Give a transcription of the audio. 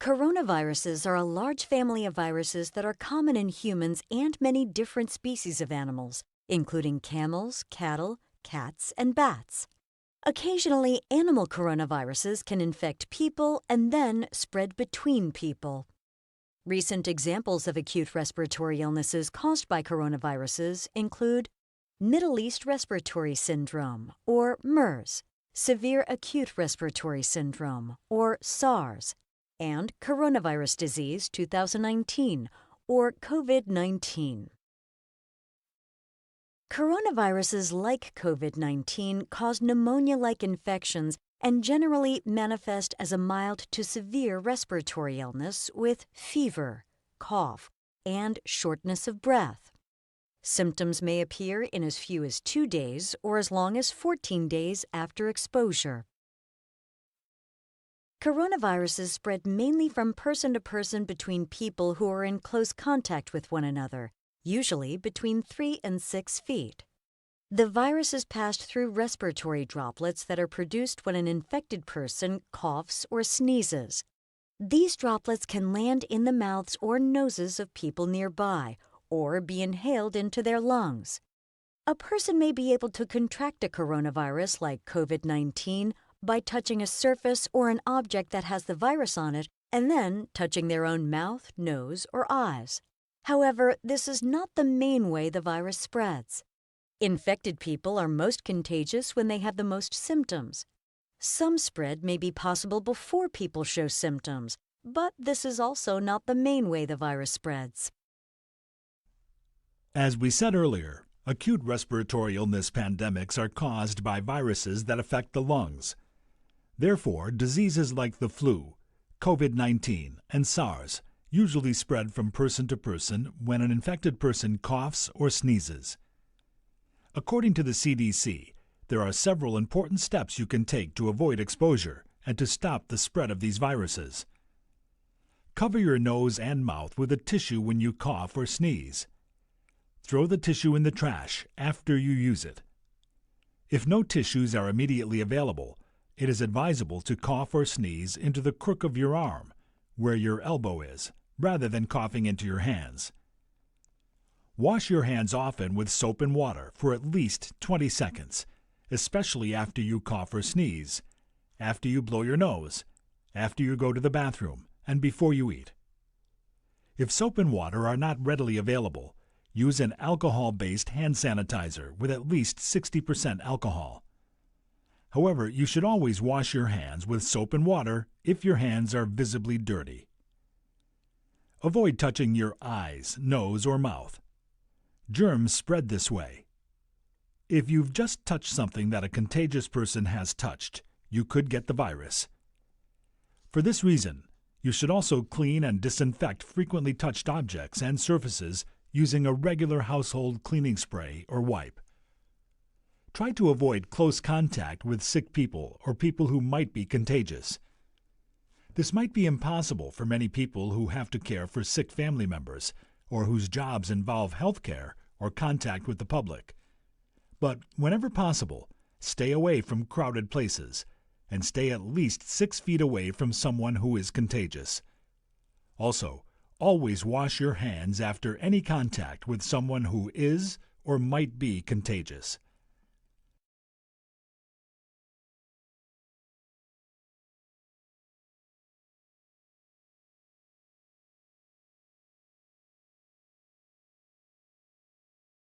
Coronaviruses are a large family of viruses that are common in humans and many different species of animals, including camels, cattle, cats, and bats. Occasionally, animal coronaviruses can infect people and then spread between people. Recent examples of acute respiratory illnesses caused by coronaviruses include Middle East Respiratory Syndrome, or MERS, Severe Acute Respiratory Syndrome, or SARS, and Coronavirus Disease 2019, or COVID-19. Coronaviruses like COVID-19 cause pneumonia-like infections and generally manifest as a mild to severe respiratory illness with fever, cough, and shortness of breath. Symptoms may appear in as few as 2 days or as long as 14 days after exposure. Coronaviruses spread mainly from person to person between people who are in close contact with one another, usually between 3 and 6 feet. The virus is passed through respiratory droplets that are produced when an infected person coughs or sneezes. These droplets can land in the mouths or noses of people nearby, or be inhaled into their lungs. A person may be able to contract a coronavirus like COVID-19 by touching a surface or an object that has the virus on it and then touching their own mouth, nose, or eyes. However, this is not the main way the virus spreads. Infected people are most contagious when they have the most symptoms. Some spread may be possible before people show symptoms, but this is also not the main way the virus spreads. As we said earlier, acute respiratory illness pandemics are caused by viruses that affect the lungs. Therefore, diseases like the flu, COVID-19, and SARS usually spread from person to person when an infected person coughs or sneezes. According to the CDC, there are several important steps you can take to avoid exposure and to stop the spread of these viruses. Cover your nose and mouth with a tissue when you cough or sneeze. Throw the tissue in the trash after you use it. If no tissues are immediately available, it is advisable to cough or sneeze into the crook of your arm, where your elbow is, rather than coughing into your hands. Wash your hands often with soap and water for at least 20 seconds, especially after you cough or sneeze, after you blow your nose, after you go to the bathroom, and before you eat. If soap and water are not readily available, use an alcohol-based hand sanitizer with at least 60% alcohol. However, you should always wash your hands with soap and water if your hands are visibly dirty. Avoid touching your eyes, nose, or mouth. Germs spread this way. If you've just touched something that a contagious person has touched, you could get the virus. For this reason, you should also clean and disinfect frequently touched objects and surfaces using a regular household cleaning spray or wipe. Try to avoid close contact with sick people or people who might be contagious. This might be impossible for many people who have to care for sick family members or whose jobs involve health care or contact with the public. But whenever possible, stay away from crowded places and stay at least 6 feet away from someone who is contagious. Also, always wash your hands after any contact with someone who is or might be contagious.